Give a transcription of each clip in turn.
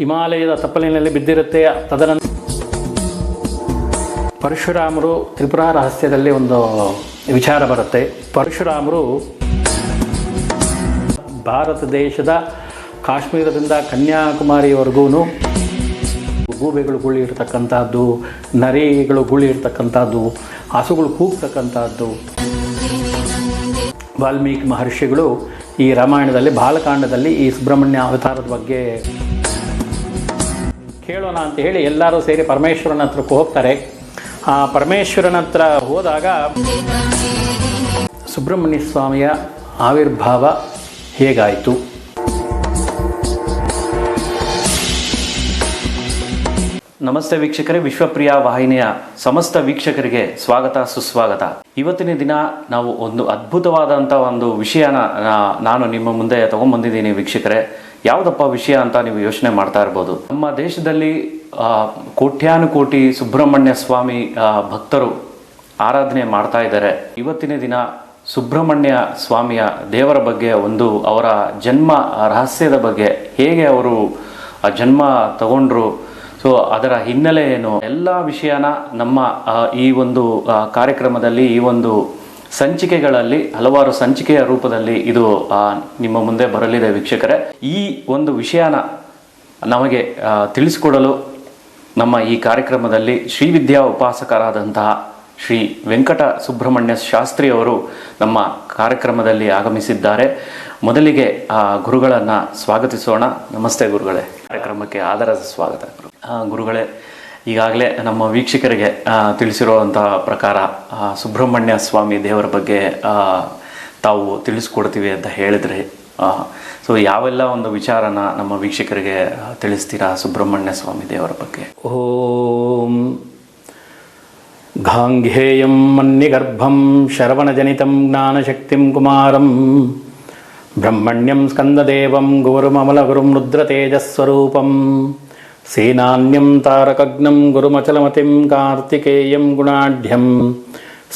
ಹಿಮಾಲಯದ ತಪ್ಪಲಿನಲ್ಲಿ ಬಿದ್ದಿರುತ್ತೆ. ತದನಂತರ ಪರಶುರಾಮರು ತ್ರಿಪುರ ರಹಸ್ಯದಲ್ಲಿ ಒಂದು ವಿಚಾರ ಬರುತ್ತೆ. ಪರಶುರಾಮರು ಭಾರತ ದೇಶದ ಕಾಶ್ಮೀರದಿಂದ ಕನ್ಯಾಕುಮಾರಿವರೆಗೂ ಗೂಬೆಗಳು ಗುಳಿ ಇರ್ತಕ್ಕಂಥದ್ದು, ನರಿಗಳು ಗುಳಿ ಇರ್ತಕ್ಕಂಥದ್ದು, ಹಸುಗಳು ಕೂಗ್ತಕ್ಕಂಥದ್ದು. ವಾಲ್ಮೀಕಿ ಮಹರ್ಷಿಗಳು ಈ ರಾಮಾಯಣದಲ್ಲಿ ಬಾಲಕಾಂಡದಲ್ಲಿ ಈ ಸುಬ್ರಹ್ಮಣ್ಯ ಅವತಾರದ ಬಗ್ಗೆ ಕೇಳೋಣ ಅಂತ ಹೇಳಿ ಎಲ್ಲರೂ ಸೇರಿ ಪರಮೇಶ್ವರನ ಹತ್ರಕ್ಕೆ ಹೋಗ್ತಾರೆ. ಆ ಪರಮೇಶ್ವರನ ಹತ್ರ ಹೋದಾಗ ಸುಬ್ರಹ್ಮಣ್ಯ ಸ್ವಾಮಿಯ ಆವಿರ್ಭಾವ ಹೇಗಾಯಿತು? ನಮಸ್ತೆ ವೀಕ್ಷಕರೇ, ವಿಶ್ವಪ್ರಿಯ ವಾಹಿನಿಯ ಸಮಸ್ತ ವೀಕ್ಷಕರಿಗೆ ಸ್ವಾಗತ ಸುಸ್ವಾಗತ. ಇವತ್ತಿನ ದಿನ ನಾವು ಒಂದು ಅದ್ಭುತವಾದಂಥ ಒಂದು ವಿಷಯನ ನಾನು ನಿಮ್ಮ ಮುಂದೆ ತಗೊಂಡ್ಬಂದಿದ್ದೀನಿ ವೀಕ್ಷಕರೇ. ಯಾವುದಪ್ಪ ವಿಷಯ ಅಂತ ನೀವು ಯೋಚನೆ ಮಾಡ್ತಾ ಇರ್ಬೋದು. ನಮ್ಮ ದೇಶದಲ್ಲಿ ಕೋಟ್ಯಾನುಕೋಟಿ ಸುಬ್ರಹ್ಮಣ್ಯ ಸ್ವಾಮಿ ಭಕ್ತರು ಆರಾಧನೆ ಮಾಡ್ತಾ ಇದ್ದಾರೆ. ಇವತ್ತಿನ ದಿನ ಸುಬ್ರಹ್ಮಣ್ಯ ಸ್ವಾಮಿಯ ದೇವರ ಬಗ್ಗೆ, ಒಂದು ಅವರ ಜನ್ಮ ರಹಸ್ಯದ ಬಗ್ಗೆ, ಹೇಗೆ ಅವರು ಆ ಜನ್ಮ ತಗೊಂಡ್ರು, ಸೊ ಅದರ ಹಿನ್ನೆಲೆ ಏನು, ಎಲ್ಲ ವಿಷಯನ ನಮ್ಮ ಈ ಒಂದು ಕಾರ್ಯಕ್ರಮದಲ್ಲಿ, ಈ ಒಂದು ಸಂಚಿಕೆಗಳಲ್ಲಿ, ಹಲವಾರು ಸಂಚಿಕೆಯ ರೂಪದಲ್ಲಿ ಇದು ನಿಮ್ಮ ಮುಂದೆ ಬರಲಿದೆ ವೀಕ್ಷಕರೇ. ಈ ಒಂದು ವಿಷಯನ ನಮಗೆ ತಿಳಿಸಿಕೊಡಲು ನಮ್ಮ ಈ ಕಾರ್ಯಕ್ರಮದಲ್ಲಿ ಶ್ರೀವಿದ್ಯಾ ಉಪಾಸಕರಾದಂತಹ ಶ್ರೀ ವೆಂಕಟ ಸುಬ್ರಹ್ಮಣ್ಯ ಶಾಸ್ತ್ರಿ ಅವರು ನಮ್ಮ ಕಾರ್ಯಕ್ರಮದಲ್ಲಿ ಆಗಮಿಸಿದ್ದಾರೆ. ಮೊದಲಿಗೆ ಗುರುಗಳನ್ನು ಸ್ವಾಗತಿಸೋಣ. ನಮಸ್ತೆ ಗುರುಗಳೇ, ಕಾರ್ಯಕ್ರಮಕ್ಕೆ ಆದರದ ಸ್ವಾಗತ. ಗುರುಗಳೇ, ಈಗಾಗಲೇ ನಮ್ಮ ವೀಕ್ಷಕರಿಗೆ ತಿಳಿಸಿರುವಂತಹ ಪ್ರಕಾರ ಸುಬ್ರಹ್ಮಣ್ಯ ಸ್ವಾಮಿ ದೇವರ ಬಗ್ಗೆ ತಾವು ತಿಳಿಸ್ಕೊಡ್ತೀವಿ ಅಂತ ಹೇಳಿದ್ರಿ. ಸೊ ಯಾವೆಲ್ಲ ಒಂದು ವಿಚಾರನ ನಮ್ಮ ವೀಕ್ಷಕರಿಗೆ ತಿಳಿಸ್ತೀರಾ ಸುಬ್ರಹ್ಮಣ್ಯ ಸ್ವಾಮಿ ದೇವರ ಬಗ್ಗೆ? ಓಂ ಗಾಂಘೇಯಂ ಮನ್ನಿಗರ್ಭಂ ಶರವಣಜನಿತಂ ಜ್ಞಾನಶಕ್ತಿಂ ಕುಮಾರಂ ಬ್ರಹ್ಮಣ್ಯಂ ಸ್ಕಂದದೇವಂ ಗುರುಮಮಲಗುರುಂ ರುದ್ರತೇಜಸ್ವರೂಪಂ ಸೇನಾನ್ಯಂ ತಾರಕಗ್ನಂ ಗುರುಮಚಲಮತಿಂ ಕಾರ್ತಿಕೇಯಂ ಗುಣಾಢ್ಯಂ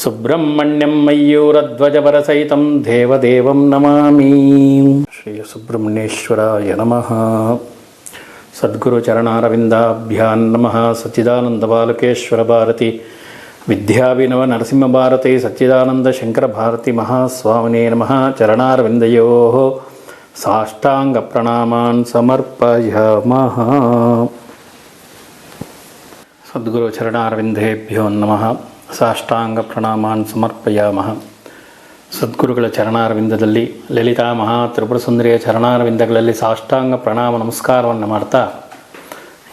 ಸುಬ್ರಹ್ಮಣ್ಯಂ ಮಯೂರಧ್ವಜವರಸಹಿತಂ ದೇವದೇವಂ ನಮಾಮಿ. ಶ್ರೀ ಸುಬ್ರಹ್ಮಣ್ಯೇಶ್ವರಾಯ ನಮಃ. ಸದ್ಗುರು ಚರಣಾರವಿಂದಾಭ್ಯಾಂ ನಮಃ. ಸಚ್ಚಿದಾನಂದ ಬಾಲಕೇಶ್ವರ ಭಾರತಿ ವಿದ್ಯಾಭಿನವ ನರಸಿಂಹ ಭಾರತಿ ಸಚ್ಚಿದಾನಂದ ಶಂಕರ ಭಾರತಿ ಮಹಾಸ್ವಾಮಿನೇ ನಮಃ. ಚರಣಾರವಿಂದಯೋಃ ಸಾಷ್ಟಾಂಗ ಪ್ರಣಾಮಾನ್ ಸಮರ್ಪಯಾಮಃ. ಸದ್ಗುರು ಚರಣಾರವಿಂದೇಭ್ಯೋ ನಮಃ. ಸಾಷ್ಟಾಂಗ ಪ್ರಣಾಮಾನ್ ಸಮರ್ಪಯಾಮಃ. ಸದ್ಗುರುಗಳ ಚರಣಾರವಿಂದದಲ್ಲಿ, ಲಲಿತಾ ಮಹಾ ತ್ರಿಪುರ ಸುಂದರಿಯ ಚರಣಾರವಿಂದಗಳಲ್ಲಿ ಸಾಷ್ಟಾಂಗ ಪ್ರಣಾಮ ನಮಸ್ಕಾರವನ್ನು ಮಾಡ್ತಾ,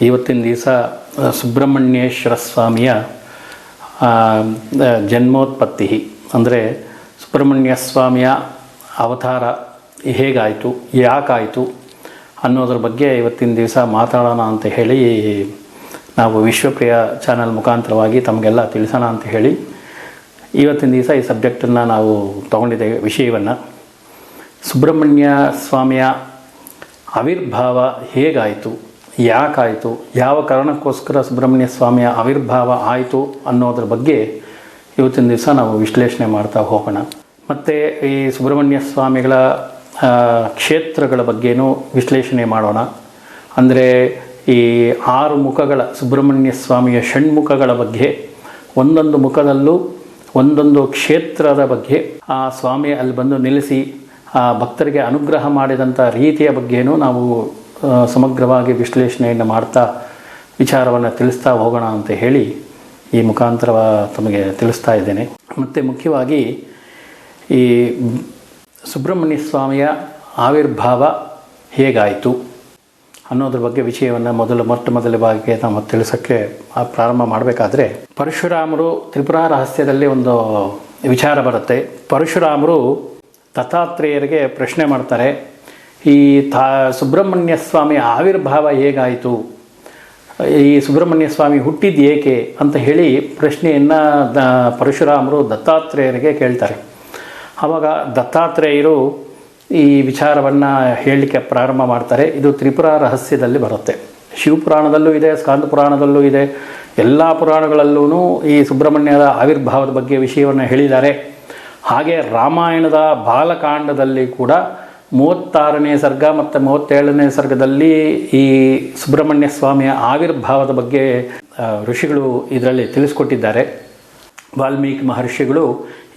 ಇವತ್ತಿನ ದಿವಸ ಸುಬ್ರಹ್ಮಣ್ಯೇಶ್ವರ ಸ್ವಾಮಿಯ ಜನ್ಮೋತ್ಪತ್ತಿ, ಅಂದರೆ ಸುಬ್ರಹ್ಮಣ್ಯ ಸ್ವಾಮಿಯ ಅವತಾರ ಹೇಗಾಯಿತು, ಯಾಕಾಯಿತು ಅನ್ನೋದ್ರ ಬಗ್ಗೆ ಇವತ್ತಿನ ದಿವಸ ಮಾತಾಡೋಣ ಅಂತ ಹೇಳಿ ನಾವು ವಿಶ್ವಪ್ರಿಯ ಚಾನಲ್ ಮುಖಾಂತರವಾಗಿ ತಮಗೆಲ್ಲ ತಿಳಿಸೋಣ ಅಂತ ಹೇಳಿ ಇವತ್ತಿನ ದಿವಸ ಈ ಸಬ್ಜೆಕ್ಟನ್ನು ನಾವು ತಗೊಂಡಿದ್ದೇವೆ. ವಿಷಯವನ್ನು ಸುಬ್ರಹ್ಮಣ್ಯ ಸ್ವಾಮಿಯ ಆವಿರ್ಭಾವ ಹೇಗಾಯಿತು, ಯಾಕಾಯಿತು, ಯಾವ ಕಾರಣಕ್ಕೋಸ್ಕರ ಸುಬ್ರಹ್ಮಣ್ಯ ಸ್ವಾಮಿಯ ಆವಿರ್ಭಾವ ಆಯಿತು ಅನ್ನೋದ್ರ ಬಗ್ಗೆ ಇವತ್ತಿನ ದಿವಸ ನಾವು ವಿಶ್ಲೇಷಣೆ ಮಾಡ್ತಾ ಹೋಗೋಣ. ಮತ್ತು ಈ ಸುಬ್ರಹ್ಮಣ್ಯ ಸ್ವಾಮಿಗಳ ಕ್ಷೇತ್ರಗಳ ಬಗ್ಗೆನೂ ವಿಶ್ಲೇಷಣೆ ಮಾಡೋಣ. ಅಂದರೆ ಈ 6 ಮುಖಗಳ ಸುಬ್ರಹ್ಮಣ್ಯ ಸ್ವಾಮಿಯ ಷಣ್ಮುಖಗಳ ಬಗ್ಗೆ, ಒಂದೊಂದು ಮುಖದಲ್ಲೂ ಒಂದೊಂದು ಕ್ಷೇತ್ರದ ಬಗ್ಗೆ, ಆ ಸ್ವಾಮಿ ಅಲ್ಲಿ ಬಂದು ನಿಲ್ಲಿಸಿ ಆ ಭಕ್ತರಿಗೆ ಅನುಗ್ರಹ ಮಾಡಿದಂಥ ರೀತಿಯ ಬಗ್ಗೆನೂ ನಾವು ಸಮಗ್ರವಾಗಿ ವಿಶ್ಲೇಷಣೆಯನ್ನು ಮಾಡ್ತಾ ವಿಚಾರವನ್ನು ತಿಳಿಸ್ತಾ ಹೋಗೋಣ ಅಂತ ಹೇಳಿ ಈ ಮುಖಾಂತರ ತಮಗೆ ತಿಳಿಸ್ತಾ ಇದ್ದೇನೆ. ಮತ್ತು ಮುಖ್ಯವಾಗಿ ಈ ಸುಬ್ರಹ್ಮಣ್ಯ ಸ್ವಾಮಿಯ ಆವಿರ್ಭಾವ ಹೇಗಾಯಿತು ಅನ್ನೋದ್ರ ಬಗ್ಗೆ ವಿಷಯವನ್ನು ಮೊಟ್ಟ ಭಾಗಕ್ಕೆ ನಾವು ತಿಳಿಸೋಕ್ಕೆ ಪ್ರಾರಂಭ ಮಾಡಬೇಕಾದ್ರೆ, ಪರಶುರಾಮರು ತ್ರಿಪುರ ರಹಸ್ಯದಲ್ಲಿ ಒಂದು ವಿಚಾರ ಬರುತ್ತೆ. ಪರಶುರಾಮರು ದತ್ತಾತ್ರೇಯರಿಗೆ ಪ್ರಶ್ನೆ ಮಾಡ್ತಾರೆ, ಈ ಸುಬ್ರಹ್ಮಣ್ಯ ಸ್ವಾಮಿಯ ಆವಿರ್ಭಾವ ಹೇಗಾಯಿತು, ಈ ಸುಬ್ರಹ್ಮಣ್ಯ ಸ್ವಾಮಿ ಹುಟ್ಟಿದ್ದು ಏಕೆ ಅಂತ ಹೇಳಿ ಪ್ರಶ್ನೆಯನ್ನು ಪರಶುರಾಮರು ದತ್ತಾತ್ರೇಯರಿಗೆ ಕೇಳ್ತಾರೆ. ಆವಾಗ ದತ್ತಾತ್ರೇಯರು ಈ ವಿಚಾರವನ್ನು ಹೇಳಲಿಕ್ಕೆ ಪ್ರಾರಂಭ ಮಾಡ್ತಾರೆ. ಇದು ತ್ರಿಪುರ ರಹಸ್ಯದಲ್ಲಿ ಬರುತ್ತೆ. ಶಿವಪುರಾಣದಲ್ಲೂ ಇದೆ, ಸ್ಕಾಂದ ಪುರಾಣದಲ್ಲೂ ಇದೆ. ಎಲ್ಲ ಪುರಾಣಗಳಲ್ಲೂ ಈ ಸುಬ್ರಹ್ಮಣ್ಯದ ಆವಿರ್ಭಾವದ ಬಗ್ಗೆ ವಿಷಯವನ್ನು ಹೇಳಿದ್ದಾರೆ. ಹಾಗೆ ರಾಮಾಯಣದ ಬಾಲಕಾಂಡದಲ್ಲಿ ಕೂಡ 36ನೇ ಸರ್ಗ ಮತ್ತು 37ನೇ ಸರ್ಗದಲ್ಲಿ ಈ ಸುಬ್ರಹ್ಮಣ್ಯ ಸ್ವಾಮಿಯ ಆವಿರ್ಭಾವದ ಬಗ್ಗೆ ಋಷಿಗಳು ಇದರಲ್ಲಿ ತಿಳಿಸ್ಕೊಟ್ಟಿದ್ದಾರೆ. ವಾಲ್ಮೀಕಿ ಮಹರ್ಷಿಗಳು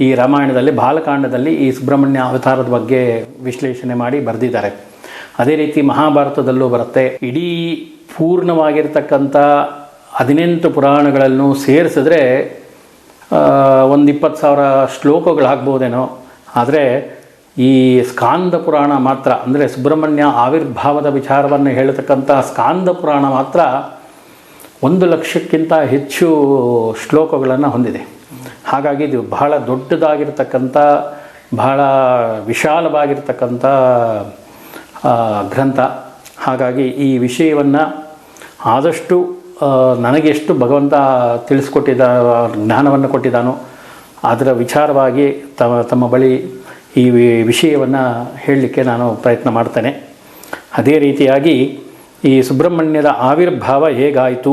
ಈ ರಾಮಾಯಣದಲ್ಲಿ ಬಾಲಕಾಂಡದಲ್ಲಿ ಈ ಸುಬ್ರಹ್ಮಣ್ಯ ಅವತಾರದ ಬಗ್ಗೆ ವಿಶ್ಲೇಷಣೆ ಮಾಡಿ ಬರೆದಿದ್ದಾರೆ. ಅದೇ ರೀತಿ ಮಹಾಭಾರತದಲ್ಲೂ ಬರುತ್ತೆ. ಇಡೀ ಪೂರ್ಣವಾಗಿರ್ತಕ್ಕಂಥ 18 ಪುರಾಣಗಳನ್ನು ಸೇರಿಸಿದ್ರೆ ಒಂದು 20,000 ಶ್ಲೋಕಗಳಾಗ್ಬೋದೇನೋ. ಆದರೆ ಈ ಸ್ಕಾಂದ ಪುರಾಣ ಮಾತ್ರ, ಅಂದರೆ ಸುಬ್ರಹ್ಮಣ್ಯ ಆವಿರ್ಭಾವದ ವಿಚಾರವನ್ನು ಹೇಳತಕ್ಕಂಥ ಸ್ಕಾಂದ ಪುರಾಣ ಮಾತ್ರ 1,00,000ಕ್ಕಿಂತ ಹೆಚ್ಚು ಶ್ಲೋಕಗಳನ್ನು ಹೊಂದಿದೆ. ಹಾಗಾಗಿ ಇದು ಬಹಳ ದೊಡ್ಡದಾಗಿರ್ತಕ್ಕಂಥ, ಬಹಳ ವಿಶಾಲವಾಗಿರ್ತಕ್ಕಂಥ ಗ್ರಂಥ. ಹಾಗಾಗಿ ಈ ವಿಷಯವನ್ನು ಆದಷ್ಟು ನನಗೆಷ್ಟು ಭಗವಂತ ತಿಳಿಸ್ಕೊಟ್ಟಿದ್ದ ಜ್ಞಾನವನ್ನು ಕೊಟ್ಟಿದ್ದಾನೋ ಅದರ ವಿಚಾರವಾಗಿ ತಮ್ಮ ಬಳಿ ಈ ವಿಷಯವನ್ನು ಹೇಳಲಿಕ್ಕೆ ನಾನು ಪ್ರಯತ್ನ ಮಾಡ್ತೇನೆ. ಅದೇ ರೀತಿಯಾಗಿ ಈ ಸುಬ್ರಹ್ಮಣ್ಯದ ಆವಿರ್ಭಾವ ಹೇಗಾಯಿತು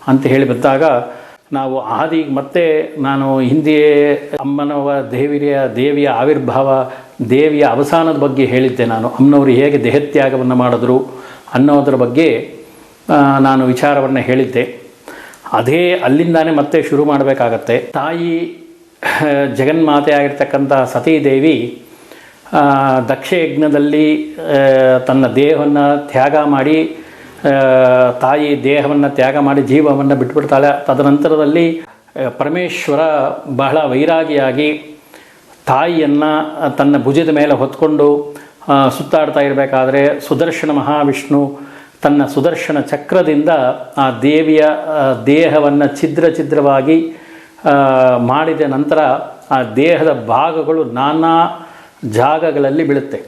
ಅಂತ ಹೇಳಿ ಬಂದಾಗ ನಾವು ಮತ್ತೆ ನಾನು ಹಿಂದೆಯೇ ಅಮ್ಮನವ ದೇವಿಯ ಆವಿರ್ಭಾವ, ದೇವಿಯ ಅವಸಾನದ ಬಗ್ಗೆ ಹೇಳಿದ್ದೆ. ನಾನು ಅಮ್ಮನವರು ಹೇಗೆ ದೇಹತ್ಯಾಗವನ್ನು ಮಾಡಿದ್ರು ಅನ್ನೋದರ ಬಗ್ಗೆ ನಾನು ವಿಚಾರವನ್ನು ಹೇಳಿದ್ದೆ. ಅದೇ ಅಲ್ಲಿಂದಾನೇ ಮತ್ತೆ ಶುರು ಮಾಡಬೇಕಾಗತ್ತೆ. ತಾಯಿ ಜಗನ್ಮಾತೆ ಆಗಿರ್ತಕ್ಕಂಥ ಸತೀದೇವಿ ದಕ್ಷಯಜ್ಞದಲ್ಲಿ ತನ್ನ ದೇಹವನ್ನು ತ್ಯಾಗ ಮಾಡಿ, ತಾಯಿ ದೇಹವನ್ನು ತ್ಯಾಗ ಮಾಡಿ ಜೀವವನ್ನು ಬಿಟ್ಬಿಡ್ತಾಳೆ. ತದನಂತರದಲ್ಲಿ ಪರಮೇಶ್ವರ ಬಹಳ ವೈರಾಗಿಯಾಗಿ ತಾಯಿಯನ್ನು ತನ್ನ ಭುಜದ ಮೇಲೆ ಹೊತ್ಕೊಂಡು ಸುತ್ತಾಡ್ತಾ ಇರಬೇಕಾದ್ರೆ ಸುದರ್ಶನ ಮಹಾವಿಷ್ಣು ತನ್ನ ಸುದರ್ಶನ ಚಕ್ರದಿಂದ ಆ ದೇವಿಯ ದೇಹವನ್ನು ಛಿದ್ರವಾಗಿ ಮಾಡಿದ ನಂತರ ಆ ದೇಹದ ಭಾಗಗಳು ನಾನಾ ಜಾಗಗಳಲ್ಲಿ ಬೀಳುತ್ತೆ.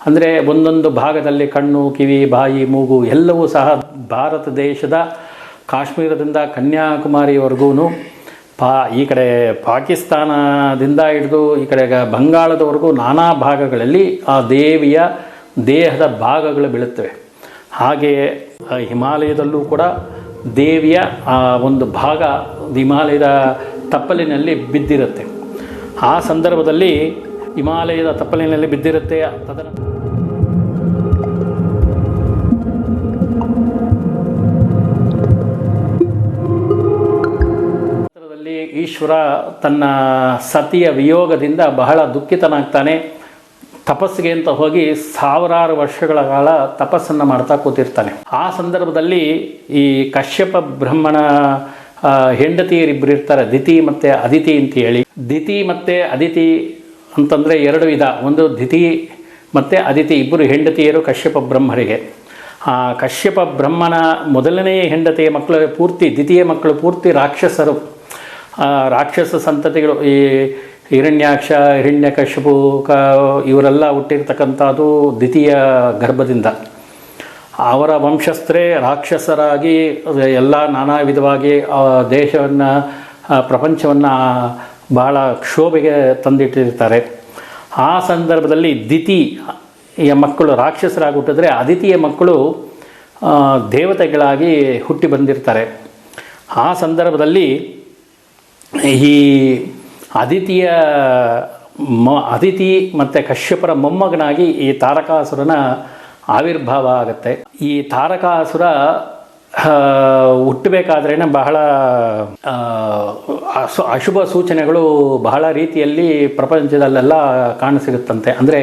ಅಂದರೆ ಒಂದೊಂದು ಭಾಗದಲ್ಲಿ ಕಣ್ಣು, ಕಿವಿ, ಬಾಯಿ, ಮೂಗು ಎಲ್ಲವೂ ಸಹ ಭಾರತ ದೇಶದ ಕಾಶ್ಮೀರದಿಂದ ಕನ್ಯಾಕುಮಾರಿವರೆಗೂ ಈ ಕಡೆ ಪಾಕಿಸ್ತಾನದಿಂದ ಹಿಡಿದು ಈ ಕಡೆ ಬಂಗಾಳದವರೆಗೂ ನಾನಾ ಭಾಗಗಳಲ್ಲಿ ಆ ದೇವಿಯ ದೇಹದ ಭಾಗಗಳು ಬೀಳುತ್ತವೆ. ಹಾಗೆಯೇ ಹಿಮಾಲಯದಲ್ಲೂ ಕೂಡ ದೇವಿಯ ಆ ಒಂದು ಭಾಗ ಹಿಮಾಲಯದ ತಪ್ಪಲಿನಲ್ಲಿ ಬಿದ್ದಿರುತ್ತೆ. ಆ ಸಂದರ್ಭದಲ್ಲಿ ಹಿಮಾಲಯದ ತಪ್ಪಲಿನಲ್ಲಿ ಬಿದ್ದಿರುತ್ತೆ. ತದನಂತರದಲ್ಲಿ ಈಶ್ವರ ತನ್ನ ಸತಿಯ ವಿಯೋಗದಿಂದ ಬಹಳ ದುಃಖಿತನಾಗ್ತಾನೆ. ತಪಸ್ಸಿಗೆ ಅಂತ ಹೋಗಿ 1000 ವರ್ಷಗಳ ಕಾಲ ತಪಸ್ಸನ್ನು ಮಾಡ್ತಾ ಕೂತಿರ್ತಾನೆ. ಆ ಸಂದರ್ಭದಲ್ಲಿ ಈ ಕಶ್ಯಪ ಬ್ರಹ್ಮಣ ಹೆಂಡತಿಯರಿಬ್ಬರು ಇರ್ತಾರೆ, ದಿತಿ ಮತ್ತು ಅದಿತಿ ಅಂತ ಹೇಳಿ. ದಿತಿ ಮತ್ತು ಅದಿತಿ ಅಂತಂದರೆ 2 ವಿಧ. ಒಂದು ದಿತಿ ಮತ್ತು ಅದಿತಿ ಇಬ್ಬರು ಹೆಂಡತಿಯರು ಕಶ್ಯಪ ಬ್ರಹ್ಮರಿಗೆ. ಆ ಕಶ್ಯಪ ಬ್ರಹ್ಮನ ಮೊದಲನೆಯ ಹೆಂಡತಿಯ ಮಕ್ಕಳು ಪೂರ್ತಿ, ದ್ವಿತೀಯ ಮಕ್ಕಳು ಪೂರ್ತಿ ರಾಕ್ಷಸರು, ರಾಕ್ಷಸ ಸಂತತಿಗಳು. ಈ ಹಿರಣ್ಯಾಕ್ಷ, ಹಿರಣ್ಯಕಶ್ಯಪು ಇವರೆಲ್ಲ ಹುಟ್ಟಿರ್ತಕ್ಕಂಥದ್ದು ದ್ವಿತೀಯ ಗರ್ಭದಿಂದ. ಅವರ ವಂಶಸ್ಥರೇ ರಾಕ್ಷಸರಾಗಿ ಎಲ್ಲ ನಾನಾ ವಿಧವಾಗಿ ದೇಶವನ್ನು, ಪ್ರಪಂಚವನ್ನು ಬಹಳ ಕ್ಷೋಭೆಗೆ ತಂದಿಟ್ಟಿರ್ತಾರೆ. ಆ ಸಂದರ್ಭದಲ್ಲಿ ದಿತಿಯ ಮಕ್ಕಳು ರಾಕ್ಷಸರಾಗಿ ಹುಟ್ಟಿದ್ರೆ, ಅದಿತಿಯ ಮಕ್ಕಳು ದೇವತೆಗಳಾಗಿ ಹುಟ್ಟಿ ಬಂದಿರ್ತಾರೆ. ಆ ಸಂದರ್ಭದಲ್ಲಿ ಈ ಅದಿತಿ ಮತ್ತು ಕಶ್ಯಪರ ಮೊಮ್ಮಗನಾಗಿ ಈ ತಾರಕಾಸುರನ ಆವಿರ್ಭಾವ ಆಗುತ್ತೆ. ಈ ತಾರಕಾಸುರ ಹುಟ್ಟಬೇಕಾದ್ರೇ ಬಹಳ ಅಶುಭ ಸೂಚನೆಗಳು ಬಹಳ ರೀತಿಯಲ್ಲಿ ಪ್ರಪಂಚದಲ್ಲೆಲ್ಲ ಕಾಣಸಿಗುತ್ತಂತೆ. ಅಂದರೆ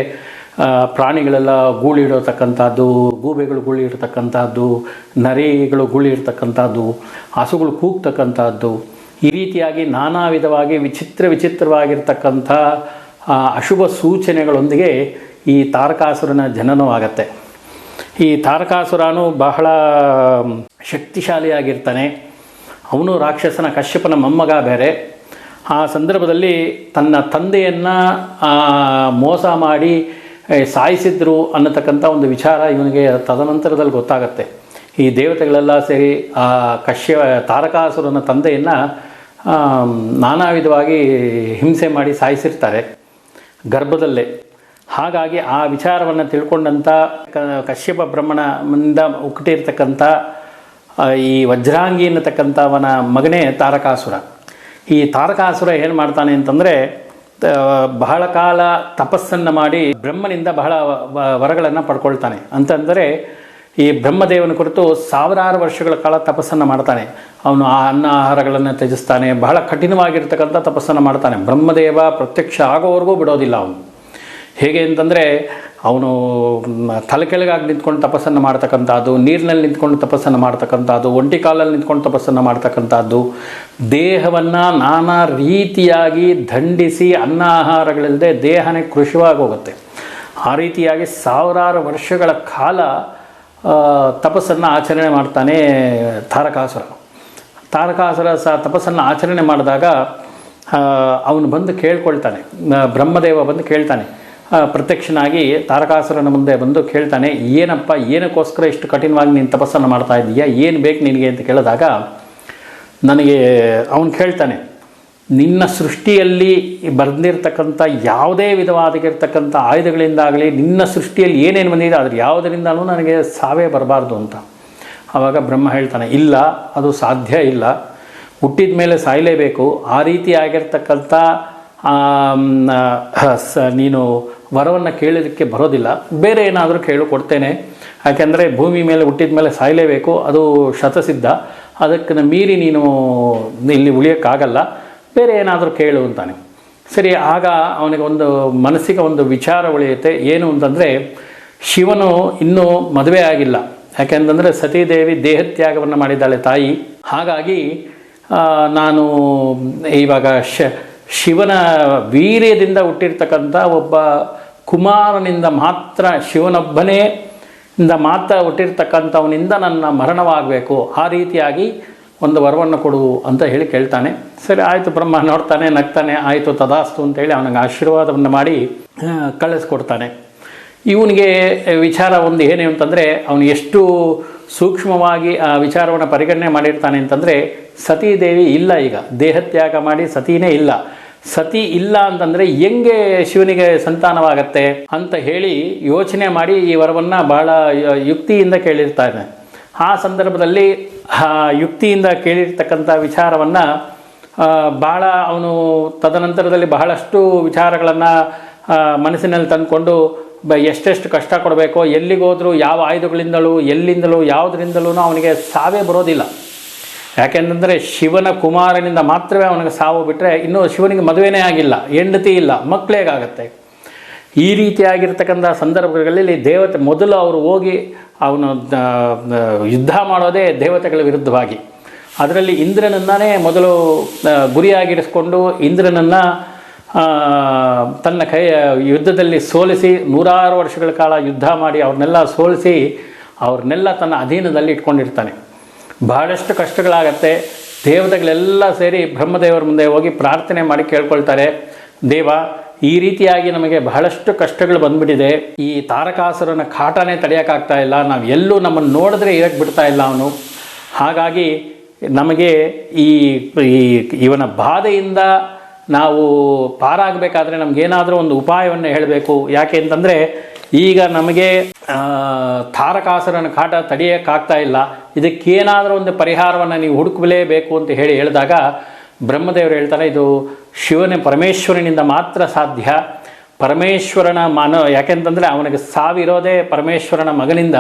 ಪ್ರಾಣಿಗಳೆಲ್ಲ ಗೂಳಿಡತಕ್ಕಂಥದ್ದು, ಗೂಬೆಗಳು ಗೂಳಿಡ್ತಕ್ಕಂಥದ್ದು, ನರಿಗಳು ಗೂಳಿಡ್ತಕ್ಕಂಥದ್ದು, ಹಸುಗಳು ಕೂಗ್ತಕ್ಕಂಥದ್ದು, ಈ ರೀತಿಯಾಗಿ ನಾನಾ ವಿಧವಾಗಿ ವಿಚಿತ್ರವಾಗಿರ್ತಕ್ಕಂಥ ಅಶುಭ ಸೂಚನೆಗಳೊಂದಿಗೆ ಈ ತಾರಕಾಸುರನ ಜನನವಾಗತ್ತೆ. ಈ ತಾರಕಾಸುರನು ಬಹಳ ಶಕ್ತಿಶಾಲಿಯಾಗಿರ್ತಾನೆ. ಅವನು ರಾಕ್ಷಸನ ಕಶ್ಯಪನ ಮೊಮ್ಮಗ ಬೇರೆ. ಆ ಸಂದರ್ಭದಲ್ಲಿ ತನ್ನ ತಂದೆಯನ್ನು ಮೋಸ ಮಾಡಿ ಸಾಯಿಸಿದ್ರು ಅನ್ನತಕ್ಕಂಥ ಒಂದು ವಿಚಾರ ಇವನಿಗೆ ತದನಂತರದಲ್ಲಿ ಗೊತ್ತಾಗತ್ತೆ. ಈ ದೇವತೆಗಳೆಲ್ಲ ಸೇರಿ ಆ ತಾರಕಾಸುರನ ತಂದೆಯನ್ನು ನಾನಾ ವಿಧವಾಗಿ ಹಿಂಸೆ ಮಾಡಿ ಸಾಯಿಸಿರ್ತಾರೆ ಗರ್ಭದಲ್ಲೇ. ಹಾಗಾಗಿ ಆ ವಿಚಾರವನ್ನು ತಿಳ್ಕೊಂಡಂಥ ಕಶ್ಯಪ ಬ್ರಹ್ಮನಿಂದ ಹುಟ್ಟಿರ್ತಕ್ಕಂಥ ಈ ವಜ್ರಾಂಗಿ ಅನ್ನತಕ್ಕಂಥವನ ಮಗನೇ ತಾರಕಾಸುರ. ಈ ತಾರಕಾಸುರ ಏನು ಮಾಡ್ತಾನೆ ಅಂತಂದರೆ, ಬಹಳ ಕಾಲ ತಪಸ್ಸನ್ನು ಮಾಡಿ ಬ್ರಹ್ಮನಿಂದ ಬಹಳ ವರಗಳನ್ನು ಪಡ್ಕೊಳ್ತಾನೆ. ಅಂತಂದರೆ ಈ ಬ್ರಹ್ಮದೇವನ ಕುರಿತು ಸಾವಿರಾರು ವರ್ಷಗಳ ಕಾಲ ತಪಸ್ಸನ್ನು ಮಾಡ್ತಾನೆ. ಅವನು ಆ ಅನ್ನ ಆಹಾರಗಳನ್ನು ತ್ಯಜಿಸ್ತಾನೆ, ಬಹಳ ಕಠಿಣವಾಗಿರ್ತಕ್ಕಂಥ ತಪಸ್ಸನ್ನು ಮಾಡ್ತಾನೆ. ಬ್ರಹ್ಮದೇವ ಪ್ರತ್ಯಕ್ಷ ಆಗೋವರೆಗೂ ಬಿಡೋದಿಲ್ಲ ಅವನು. ಹೇಗೆ ಅಂತಂದರೆ ಅವನು ತಲೆ ಕೆಳಗಾಗಿ ನಿಂತ್ಕೊಂಡು ತಪಸ್ಸನ್ನು ಮಾಡ್ತಕ್ಕಂಥದ್ದು, ನೀರಿನಲ್ಲಿ ನಿಂತ್ಕೊಂಡು ತಪಸ್ಸನ್ನು ಮಾಡ್ತಕ್ಕಂಥದ್ದು, ಒಂಟಿ ಕಾಲಲ್ಲಿ ನಿಂತ್ಕೊಂಡು ತಪಸ್ಸನ್ನು ಮಾಡ್ತಕ್ಕಂಥದ್ದು, ದೇಹವನ್ನು ನಾನಾ ರೀತಿಯಾಗಿ ದಂಡಿಸಿ ಅನ್ನ ಆಹಾರಗಳಿಲ್ಲದೆ ದೇಹನೇ ಕೃಶವಾಗಿ ಹೋಗುತ್ತೆ. ಆ ರೀತಿಯಾಗಿ ಸಾವಿರಾರು ವರ್ಷಗಳ ಕಾಲ ತಪಸ್ಸನ್ನು ಆಚರಣೆ ಮಾಡ್ತಾನೆ ತಾರಕಾಸುರ. ತಾರಕಾಸುರ ತಪಸ್ಸನ್ನು ಆಚರಣೆ ಮಾಡಿದಾಗ ಅವನು ಬಂದು ಕೇಳ್ಕೊಳ್ತಾನೆ, ಬ್ರಹ್ಮದೇವ ಬಂದು ಕೇಳ್ತಾನೆ, ಪ್ರತ್ಯಕ್ಷನಾಗಿ ತಾರಕಾಸುರನ ಮುಂದೆ ಬಂದು ಕೇಳ್ತಾನೆ, ಏನಪ್ಪ, ಏನಕ್ಕೋಸ್ಕರ ಇಷ್ಟು ಕಠಿಣವಾಗಿ ನೀನು ತಪಸ್ಸನ್ನು ಮಾಡ್ತಾ ಇದ್ದೀಯಾ, ಏನು ಬೇಕು ನಿನಗೆ ಅಂತ ಕೇಳಿದಾಗ ನನಗೆ ಅವನು ಕೇಳ್ತಾನೆ, ನಿನ್ನ ಸೃಷ್ಟಿಯಲ್ಲಿ ಬಂದಿರತಕ್ಕಂಥ ಯಾವುದೇ ವಿಧವಾಗಿರ್ತಕ್ಕಂಥ ಆಯುಧಗಳಿಂದಾಗಲಿ ನಿನ್ನ ಸೃಷ್ಟಿಯಲ್ಲಿ ಏನೇನು ಬಂದಿದೆ ಅದ್ರ ಯಾವುದರಿಂದಲೂ ನನಗೆ ಸಾವೇ ಬರಬಾರ್ದು ಅಂತ. ಆವಾಗ ಬ್ರಹ್ಮ ಹೇಳ್ತಾನೆ, ಇಲ್ಲ, ಅದು ಸಾಧ್ಯ ಇಲ್ಲ, ಹುಟ್ಟಿದ ಮೇಲೆ ಸಾಯಲೇಬೇಕು. ಆ ರೀತಿಯಾಗಿರ್ತಕ್ಕಂಥ ನೀನು ವರವನ್ನು ಕೇಳೋದಕ್ಕೆ ಬರೋದಿಲ್ಲ, ಬೇರೆ ಏನಾದರೂ ಕೇಳು ಕೊಡ್ತೇನೆ. ಯಾಕೆಂದರೆ ಭೂಮಿ ಮೇಲೆ ಹುಟ್ಟಿದ ಮೇಲೆ ಸಾಯಲೇಬೇಕು, ಅದು ಶತಸಿದ್ಧ, ಅದಕ್ಕೆ ಮೀರಿ ನೀನು ಇಲ್ಲಿ ಉಳಿಯೋಕ್ಕಾಗಲ್ಲ, ಬೇರೆ ಏನಾದರೂ ಕೇಳು ಅಂತಾನೆ. ಸರಿ, ಆಗ ಅವನಿಗೆ ಒಂದು ಮನಸ್ಸಿಗೆ ಒಂದು ವಿಚಾರ ಉಳಿಯುತ್ತೆ. ಏನು ಅಂತಂದರೆ, ಶಿವನು ಇನ್ನೂ ಮದುವೆ ಆಗಿಲ್ಲ. ಯಾಕೆಂತಂದರೆ ಸತೀದೇವಿ ದೇಹತ್ಯಾಗವನ್ನು ಮಾಡಿದ್ದಾಳೆ ತಾಯಿ. ಹಾಗಾಗಿ ನಾನು ಇವಾಗ ಶಿವನ ವೀರ್ಯದಿಂದ ಹುಟ್ಟಿರ್ತಕ್ಕಂಥ ಒಬ್ಬ ಕುಮಾರನಿಂದ ಮಾತ್ರ, ಶಿವನೊಬ್ಬನೇ ಇಂದ ಮಾತ್ರ ಹುಟ್ಟಿರ್ತಕ್ಕಂಥವನಿಂದ ನನ್ನ ಮರಣವಾಗಬೇಕು, ಆ ರೀತಿಯಾಗಿ ಒಂದು ವರವನ್ನು ಕೊಡು ಅಂತ ಹೇಳಿ ಕೇಳ್ತಾನೆ. ಸರಿ ಆಯಿತು, ಬ್ರಹ್ಮ ನೋಡ್ತಾನೆ, ನಗ್ತಾನೆ, ಆಯಿತು ತದಾಸ್ತು ಅಂತೇಳಿ ಅವನಿಗೆ ಆಶೀರ್ವಾದವನ್ನು ಮಾಡಿ ಕಳಿಸ್ಕೊಡ್ತಾನೆ. ಇವನಿಗೆ ವಿಚಾರ ಒಂದು ಏನೇ ಅಂತಂದರೆ, ಅವನು ಎಷ್ಟು ಸೂಕ್ಷ್ಮವಾಗಿ ಆ ವಿಚಾರವನ್ನು ಪರಿಗಣನೆ ಮಾಡಿರ್ತಾನೆ ಅಂತಂದರೆ, ಸತೀದೇವಿ ಇಲ್ಲ, ಈಗ ದೇಹತ್ಯಾಗ ಮಾಡಿ ಸತೀನೇ ಇಲ್ಲ. ಸತಿ ಇಲ್ಲ ಅಂತಂದರೆ ಹೆಂಗೆ ಶಿವನಿಗೆ ಸಂತಾನವಾಗತ್ತೆ ಅಂತ ಹೇಳಿ ಯೋಚನೆ ಮಾಡಿ ಈ ವರವನ್ನು ಭಾಳ ಯುಕ್ತಿಯಿಂದ ಕೇಳಿರ್ತಾನೆ. ಆ ಸಂದರ್ಭದಲ್ಲಿ ಯುಕ್ತಿಯಿಂದ ಕೇಳಿರ್ತಕ್ಕಂಥ ವಿಚಾರವನ್ನು ಭಾಳ ಅವನು ತದನಂತರದಲ್ಲಿ ಬಹಳಷ್ಟು ವಿಚಾರಗಳನ್ನು ಮನಸ್ಸಿನಲ್ಲಿ ತಂದುಕೊಂಡು ಎಷ್ಟೆಷ್ಟು ಕಷ್ಟ ಕೊಡಬೇಕೋ, ಎಲ್ಲಿಗೋದ್ರೂ ಯಾವ ಆಯುಧಗಳಿಂದಲೂ ಎಲ್ಲಿಂದಲೂ ಯಾವುದರಿಂದಲೂ ಅವನಿಗೆ ಸಾವೇ ಬರೋದಿಲ್ಲ. ಯಾಕೆಂತಂದರೆ ಶಿವನ ಕುಮಾರನಿಂದ ಮಾತ್ರವೇ ಅವನಿಗೆ ಸಾವು, ಬಿಟ್ಟರೆ ಇನ್ನೂ ಶಿವನಿಗೆ ಮದುವೆನೇ ಆಗಿಲ್ಲ, ಹೆಂಡತಿ ಇಲ್ಲ, ಮಕ್ಕಳೇಗಾಗತ್ತೆ. ಈ ರೀತಿಯಾಗಿರ್ತಕ್ಕಂಥ ಸಂದರ್ಭಗಳಲ್ಲಿ ದೇವತೆ ಮೊದಲು ಅವರು ಹೋಗಿ ಅವನು ಯುದ್ಧ ಮಾಡೋದೇ ದೇವತೆಗಳ ವಿರುದ್ಧವಾಗಿ. ಅದರಲ್ಲಿ ಇಂದ್ರನನ್ನೇ ಮೊದಲು ಗುರಿಯಾಗಿರಿಸ್ಕೊಂಡು ಇಂದ್ರನನ್ನು ತನ್ನ ಯುದ್ಧದಲ್ಲಿ ಸೋಲಿಸಿ 100 ವರ್ಷಗಳ ಕಾಲ ಯುದ್ಧ ಮಾಡಿ ಅವ್ರನ್ನೆಲ್ಲ ಸೋಲಿಸಿ ಅವ್ರನ್ನೆಲ್ಲ ತನ್ನ ಅಧೀನದಲ್ಲಿ ಇಟ್ಕೊಂಡಿರ್ತಾನೆ. ಬಹಳಷ್ಟು ಕಷ್ಟಗಳಾಗತ್ತೆ. ದೇವತೆಗಳೆಲ್ಲ ಸೇರಿ ಬ್ರಹ್ಮದೇವರ ಮುಂದೆ ಹೋಗಿ ಪ್ರಾರ್ಥನೆ ಮಾಡಿ ಕೇಳ್ಕೊಳ್ತಾರೆ, ದೇವ, ಈ ರೀತಿಯಾಗಿ ನಮಗೆ ಬಹಳಷ್ಟು ಕಷ್ಟಗಳು ಬಂದ್ಬಿಟ್ಟಿದೆ, ಈ ತಾರಕಾಸುರನ ಕಾಟನೇ ತಡೆಯೋಕ್ಕಾಗ್ತಾ ಇಲ್ಲ, ನಾವು ಎಲ್ಲೂ ನಮ್ಮನ್ನು ನೋಡಿದ್ರೆ ಇರಕ್ಕೆ ಬಿಡ್ತಾ ಇಲ್ಲ ಅವನು. ಹಾಗಾಗಿ ನಮಗೆ ಇವನ ಬಾಧೆಯಿಂದ ನಾವು ಪಾರಾಗಬೇಕಾದ್ರೆ ನಮಗೇನಾದರೂ ಒಂದು ಉಪಾಯವನ್ನು ಹೇಳಬೇಕು. ಯಾಕೆ ಅಂತಂದರೆ ಈಗ ನಮಗೆ ತಾರಕಾಸುರನ ಕಾಟ ತಡೆಯೋಕ್ಕಾಗ್ತಾ ಇಲ್ಲ, ಇದಕ್ಕೇನಾದರೂ ಒಂದು ಪರಿಹಾರವನ್ನು ನೀವು ಹುಡುಕಲೇಬೇಕು ಅಂತ ಹೇಳಿದಾಗ ಬ್ರಹ್ಮದೇವರು ಹೇಳ್ತಾರೆ, ಇದು ಪರಮೇಶ್ವರನಿಂದ ಮಾತ್ರ ಸಾಧ್ಯ. ಪರಮೇಶ್ವರನ ಯಾಕೆಂತಂದರೆ ಅವನಿಗೆ ಸಾವಿರೋದೇ ಪರಮೇಶ್ವರನ ಮಗನಿಂದ.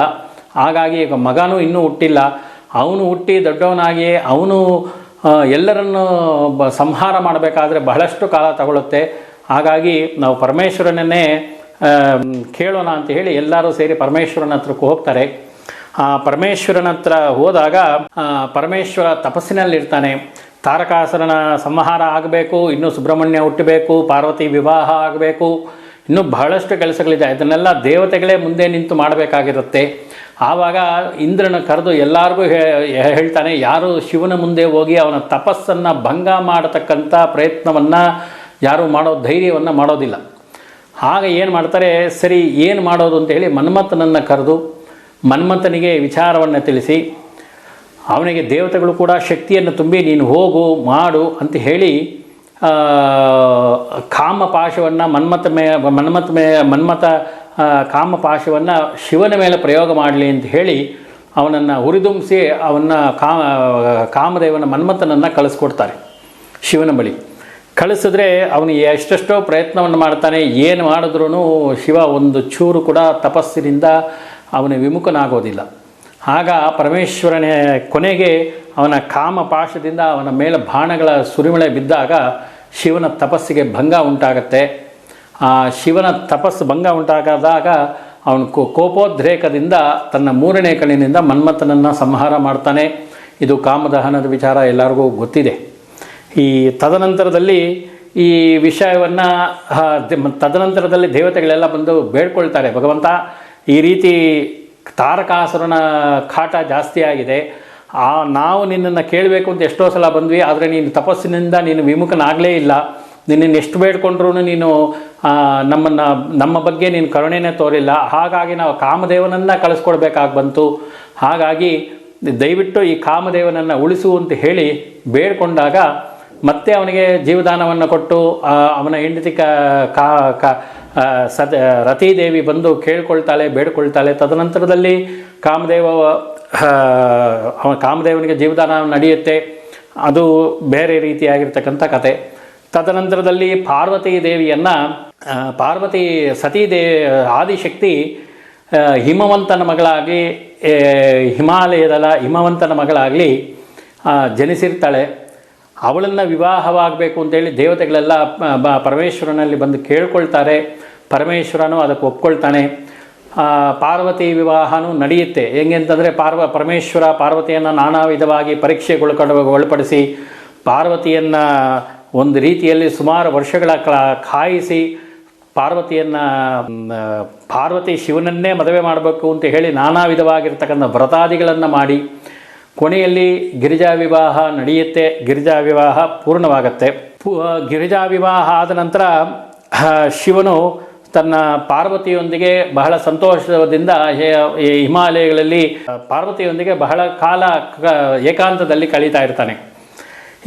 ಹಾಗಾಗಿ ಈಗ ಮಗನೂ ಇನ್ನೂ ಹುಟ್ಟಿಲ್ಲ, ಅವನು ಹುಟ್ಟಿ ದೊಡ್ಡವನಾಗಿ ಅವನು ಎಲ್ಲರನ್ನು ಸಂಹಾರ ಮಾಡಬೇಕಾದ್ರೆ ಬಹಳಷ್ಟು ಕಾಲ ತಗೊಳ್ಳುತ್ತೆ. ಹಾಗಾಗಿ ನಾವು ಪರಮೇಶ್ವರನನ್ನೇ ಕೇಳೋಣ ಅಂತ ಹೇಳಿ ಎಲ್ಲರೂ ಸೇರಿ ಪರಮೇಶ್ವರನ ಹತ್ರಕ್ಕೆ ಹೋಗ್ತಾರೆ. ಪರಮೇಶ್ವರನ ಹತ್ರ ಹೋದಾಗ ಪರಮೇಶ್ವರ ತಪಸ್ಸಿನಲ್ಲಿರ್ತಾನೆ. ತಾರಕಾಸುರನ ಸಂಹಾರ ಆಗಬೇಕು, ಇನ್ನೂ ಸುಬ್ರಹ್ಮಣ್ಯ ಹುಟ್ಟಬೇಕು, ಪಾರ್ವತಿ ವಿವಾಹ ಆಗಬೇಕು, ಇನ್ನೂ ಬಹಳಷ್ಟು ಕೆಲಸಗಳಿದೆ. ಇದನ್ನೆಲ್ಲ ದೇವತೆಗಳೇ ಮುಂದೆ ನಿಂತು ಮಾಡಬೇಕಾಗಿರುತ್ತೆ. ಆವಾಗ ಇಂದ್ರನ ಕರೆದು ಎಲ್ಲರಿಗೂ ಹೇಳ್ತಾನೆ, ಯಾರು ಶಿವನ ಮುಂದೆ ಹೋಗಿ ಅವನ ತಪಸ್ಸನ್ನು ಭಂಗ ಮಾಡತಕ್ಕಂಥ ಪ್ರಯತ್ನವನ್ನು ಯಾರು ಮಾಡೋ ಧೈರ್ಯವನ್ನು ಮಾಡೋದಿಲ್ಲ. ಆಗ ಏನು ಮಾಡ್ತಾರೆ, ಸರಿ ಏನು ಮಾಡೋದು ಅಂತ ಹೇಳಿ ಮನ್ಮಥನನ್ನು ಕರೆದು ಮನ್ಮಥನಿಗೆ ವಿಚಾರವನ್ನು ತಿಳಿಸಿ, ಅವನಿಗೆ ದೇವತೆಗಳು ಕೂಡ ಶಕ್ತಿಯನ್ನು ತುಂಬಿ ನೀನು ಹೋಗು ಮಾಡು ಅಂತ ಹೇಳಿ ಕಾಮಪಾಶವನ್ನು ಮನ್ಮಥ ಕಾಮಪಾಶವನ್ನು ಶಿವನ ಮೇಲೆ ಪ್ರಯೋಗ ಮಾಡಲಿ ಅಂತ ಹೇಳಿ ಅವನನ್ನು ಹುರಿದುಂಬಿಸಿ ಕಾಮದೇವನ ಮನ್ಮಥನನ್ನು ಕಳಿಸ್ಕೊಡ್ತಾರೆ ಶಿವನ ಬಳಿ. ಕಳಿಸಿದ್ರೆ ಅವನು ಎಷ್ಟೆಷ್ಟೋ ಪ್ರಯತ್ನವನ್ನು ಮಾಡ್ತಾನೆ, ಏನು ಮಾಡಿದ್ರೂ ಶಿವ ಒಂದು ಚೂರು ಕೂಡ ತಪಸ್ಸಿನಿಂದ ಅವನ ವಿಮುಖನಾಗೋದಿಲ್ಲ. ಆಗ ಪರಮೇಶ್ವರನ ಕೊನೆಗೆ ಅವನ ಕಾಮಪಾಶದಿಂದ ಅವನ ಮೇಲೆ ಬಾಣಗಳ ಸುರಿಮಳೆ ಬಿದ್ದಾಗ ಶಿವನ ತಪಸ್ಸಿಗೆ ಭಂಗ ಉಂಟಾಗತ್ತೆ. ಆ ಶಿವನ ತಪಸ್ಸು ಭಂಗ ಉಂಟಾಗದಾಗ ಅವನು ಕೋಪೋದ್ರೇಕದಿಂದ ತನ್ನ 3ನೇ ಕಣ್ಣಿನಿಂದ ಮನ್ಮಥನನ್ನು ಸಂಹಾರ ಮಾಡ್ತಾನೆ. ಇದು ಕಾಮದಹನದ ವಿಚಾರ ಎಲ್ಲರಿಗೂ ಗೊತ್ತಿದೆ. ಈ ತದನಂತರದಲ್ಲಿ ಈ ವಿಷಯವನ್ನು ತದನಂತರದಲ್ಲಿ ದೇವತೆಗಳೆಲ್ಲ ಬಂದು ಬೇಡ್ಕೊಳ್ತಾರೆ, ಭಗವಂತ ಈ ರೀತಿ ತಾರಕಾಸುರನ ಕಾಟ ಜಾಸ್ತಿ ಆಗಿದೆ, ನಾವು ನಿನ್ನನ್ನು ಕೇಳಬೇಕು ಅಂತ ಎಷ್ಟೋ ಸಲ ಬಂದ್ವಿ, ಆದರೆ ನೀನು ತಪಸ್ಸಿನಿಂದ ನೀನು ವಿಮುಖನಾಗಲೇ ಇಲ್ಲ, ನಿನ್ನನ್ನು ಎಷ್ಟು ಬೇಡ್ಕೊಂಡ್ರೂ ನೀನು ನಮ್ಮ ಬಗ್ಗೆ ನೀನು ಕರುಣೆನೇ ತೋರಿಲ್ಲ, ಹಾಗಾಗಿ ನಾವು ಕಾಮದೇವನನ್ನು ಕಳಿಸ್ಕೊಡ್ಬೇಕಾಗಿ ಬಂತು, ಹಾಗಾಗಿ ದಯವಿಟ್ಟು ಈ ಕಾಮದೇವನನ್ನು ಉಳಿಸು ಅಂತ ಹೇಳಿ ಬೇಡ್ಕೊಂಡಾಗ ಮತ್ತೆ ಅವನಿಗೆ ಜೀವದಾನವನ್ನು ಕೊಟ್ಟು ಅವನ ಹೆಂಡತಿ ರತೀದೇವಿ ಬಂದು ಕೇಳ್ಕೊಳ್ತಾಳೆ, ಬೇಡ್ಕೊಳ್ತಾಳೆ. ತದನಂತರದಲ್ಲಿ ಕಾಮದೇವನಿಗೆ ಜೀವದಾನ ನಡೆಯುತ್ತೆ. ಅದು ಬೇರೆ ರೀತಿಯಾಗಿರ್ತಕ್ಕಂಥ ಕತೆ. ತದನಂತರದಲ್ಲಿ ಪಾರ್ವತಿ ಸತೀದೇವಿ ಆದಿಶಕ್ತಿ ಹಿಮವಂತನ ಮಗಳಾಗಿ ಹಿಮವಂತನ ಮಗಳಾಗಲಿ ಜನಿಸಿರ್ತಾಳೆ. ಅವಳನ್ನು ವಿವಾಹವಾಗಬೇಕು ಅಂತೇಳಿ ದೇವತೆಗಳೆಲ್ಲ ಪರಮೇಶ್ವರನಲ್ಲಿ ಬಂದು ಕೇಳ್ಕೊಳ್ತಾರೆ. ಪರಮೇಶ್ವರನು ಅದಕ್ಕೆ ಒಪ್ಕೊಳ್ತಾನೆ. ಪಾರ್ವತಿ ವಿವಾಹನೂ ನಡೆಯುತ್ತೆ. ಹೆಂಗೆ ಅಂತಂದರೆ ಪರಮೇಶ್ವರ ಪಾರ್ವತಿಯನ್ನು ನಾನಾ ವಿಧವಾಗಿ ಒಳಪಡಿಸಿ ಪಾರ್ವತಿಯನ್ನು ಒಂದು ರೀತಿಯಲ್ಲಿ ಸುಮಾರು ವರ್ಷಗಳ ಕಾಯಿಸಿ ಪಾರ್ವತಿ ಶಿವನನ್ನೇ ಮದುವೆ ಮಾಡಬೇಕು ಅಂತ ಹೇಳಿ ನಾನಾ ವಿಧವಾಗಿರ್ತಕ್ಕಂಥ ವ್ರತಾದಿಗಳನ್ನು ಮಾಡಿ ಕೊನೆಯಲ್ಲಿ ಗಿರಿಜಾ ವಿವಾಹ ನಡೆಯುತ್ತೆ. ಗಿರಿಜಾ ವಿವಾಹ ಪೂರ್ಣವಾಗತ್ತೆ. ಗಿರಿಜಾ ವಿವಾಹ ಆದ ನಂತರ ಶಿವನು ತನ್ನ ಪಾರ್ವತಿಯೊಂದಿಗೆ ಬಹಳ ಸಂತೋಷದಿಂದ ಹಿಮಾಲಯಗಳಲ್ಲಿ ಪಾರ್ವತಿಯೊಂದಿಗೆ ಬಹಳ ಕಾಲ ಏಕಾಂತದಲ್ಲಿ ಕಳೀತಾ ಇರ್ತಾನೆ.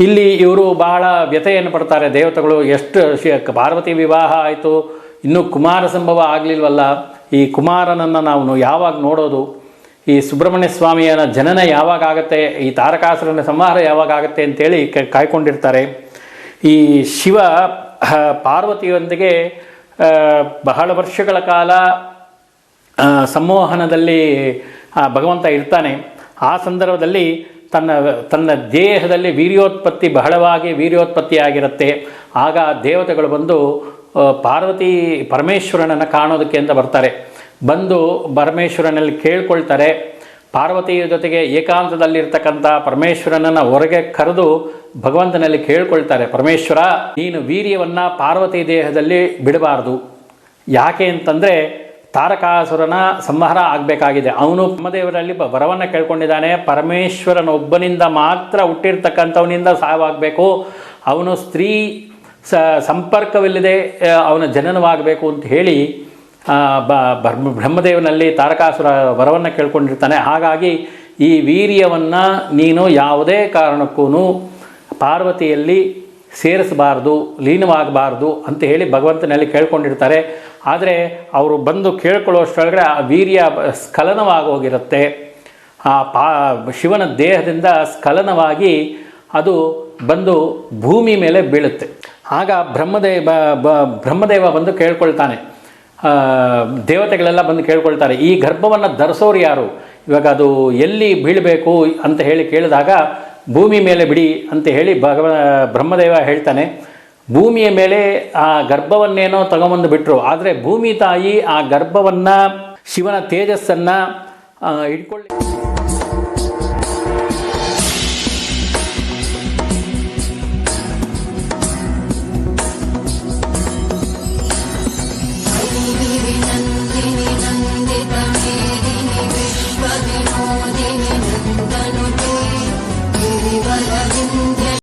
ಇಲ್ಲಿ ಇವರು ಬಹಳ ವ್ಯಥೆಯನ್ನು ಪಡ್ತಾರೆ ದೇವತೆಗಳು. ಎಷ್ಟು ಪಾರ್ವತಿ ವಿವಾಹ ಆಯಿತು, ಇನ್ನೂ ಕುಮಾರ ಸಂಭವ ಆಗಲಿಲ್ವಲ್ಲ, ಈ ಕುಮಾರನನ್ನು ನಾವು ಯಾವಾಗ ನೋಡೋದು, ಈ ಸುಬ್ರಹ್ಮಣ್ಯ ಸ್ವಾಮಿಯನ ಜನನ ಯಾವಾಗ ಆಗುತ್ತೆ, ಈ ತಾರಕಾಸುರನ ಸಂಹಾರ ಯಾವಾಗ ಆಗುತ್ತೆ ಅಂತೇಳಿ ಕಾಯ್ಕೊಂಡಿರ್ತಾರೆ. ಈ ಶಿವ ಪಾರ್ವತಿಯೊಂದಿಗೆ ಬಹಳ ವರ್ಷಗಳ ಕಾಲ ಸಂಮೋಹನದಲ್ಲಿ ಭಗವಂತ ಇರ್ತಾನೆ. ಆ ಸಂದರ್ಭದಲ್ಲಿ ತನ್ನ ದೇಹದಲ್ಲಿ ಬಹಳವಾಗಿ ವೀರ್ಯೋತ್ಪತ್ತಿ ಆಗಿರುತ್ತೆ. ಆಗ ದೇವತೆಗಳು ಬಂದು ಪರಮೇಶ್ವರನನ್ನು ಕಾಣೋದಕ್ಕೆ ಅಂತ ಬರ್ತಾರೆ. ಬಂದು ಪರಮೇಶ್ವರನಲ್ಲಿ ಕೇಳ್ಕೊಳ್ತಾರೆ. ಪಾರ್ವತಿಯ ಜೊತೆಗೆ ಏಕಾಂತದಲ್ಲಿರ್ತಕ್ಕಂಥ ಪರಮೇಶ್ವರನನ್ನು ಹೊರಗೆ ಕರೆದು ಭಗವಂತನಲ್ಲಿ ಕೇಳ್ಕೊಳ್ತಾರೆ, ಪರಮೇಶ್ವರ ನೀನು ವೀರ್ಯವನ್ನು ಪಾರ್ವತಿ ದೇಹದಲ್ಲಿ ಬಿಡಬಾರ್ದು. ಯಾಕೆ ಅಂತಂದರೆ ತಾರಕಾಸುರನ ಸಂಹಾರ ಆಗಬೇಕಾಗಿದೆ. ಅವನು ಬ್ರಹ್ಮದೇವರಲ್ಲಿ ವರವನ್ನು ಕೇಳ್ಕೊಂಡಿದ್ದಾನೆ, ಪರಮೇಶ್ವರನೊಬ್ಬನಿಂದ ಮಾತ್ರ ಹುಟ್ಟಿರ್ತಕ್ಕಂಥವನಿಂದ ಸಾವಾಗಬೇಕು, ಅವನು ಸ್ತ್ರೀ ಸಂಪರ್ಕವಿಲ್ಲದೆ ಅವನ ಜನನವಾಗಬೇಕು ಅಂತ ಹೇಳಿ ಬ್ರಹ್ಮದೇವನಲ್ಲಿ ತಾರಕಾಸುರ ವರವನ್ನು ಕೇಳ್ಕೊಂಡಿರ್ತಾನೆ. ಹಾಗಾಗಿ ಈ ವೀರ್ಯವನ್ನು ನೀನು ಯಾವುದೇ ಕಾರಣಕ್ಕೂ ಪಾರ್ವತಿಯಲ್ಲಿ ಸೇರಿಸಬಾರ್ದು, ಲೀನವಾಗಬಾರ್ದು ಅಂತ ಹೇಳಿ ಭಗವಂತನಲ್ಲಿ ಕೇಳ್ಕೊಂಡಿರ್ತಾರೆ. ಆದರೆ ಅವರು ಬಂದು ಕೇಳ್ಕೊಳ್ಳೋಷ್ಟರೊಳಗಡೆ ಆ ವೀರ್ಯ ಸ್ಖಲನವಾಗೋಗಿರುತ್ತೆ. ಶಿವನ ದೇಹದಿಂದ ಸ್ಖಲನವಾಗಿ ಅದು ಬಂದು ಭೂಮಿ ಮೇಲೆ ಬೀಳುತ್ತೆ. ಆಗ ಬ್ರಹ್ಮದೇವ ಬಂದು ಕೇಳ್ಕೊಳ್ತಾನೆ, ದೇವತೆಗಳೆಲ್ಲ ಬಂದು ಕೇಳ್ಕೊಳ್ತಾರೆ, ಈ ಗರ್ಭವನ್ನು ಧರಿಸೋರು ಯಾರು, ಇವಾಗ ಅದು ಎಲ್ಲಿ ಬೀಳಬೇಕು ಅಂತ ಹೇಳಿ ಕೇಳಿದಾಗ ಭೂಮಿ ಮೇಲೆ ಬಿಡಿ ಅಂತ ಹೇಳಿ ಬ್ರಹ್ಮದೇವ ಹೇಳ್ತಾನೆ. ಭೂಮಿಯ ಮೇಲೆ ಆ ಗರ್ಭವನ್ನೇನೋ ತಗೊಂಬಂದು ಬಿಟ್ಟರು. ಆದರೆ ಭೂಮಿ ತಾಯಿ ಆ ಗರ್ಭವನ್ನು ಶಿವನ ತೇಜಸ್ಸನ್ನು ಇಟ್ಕೊಳ್ಳಿ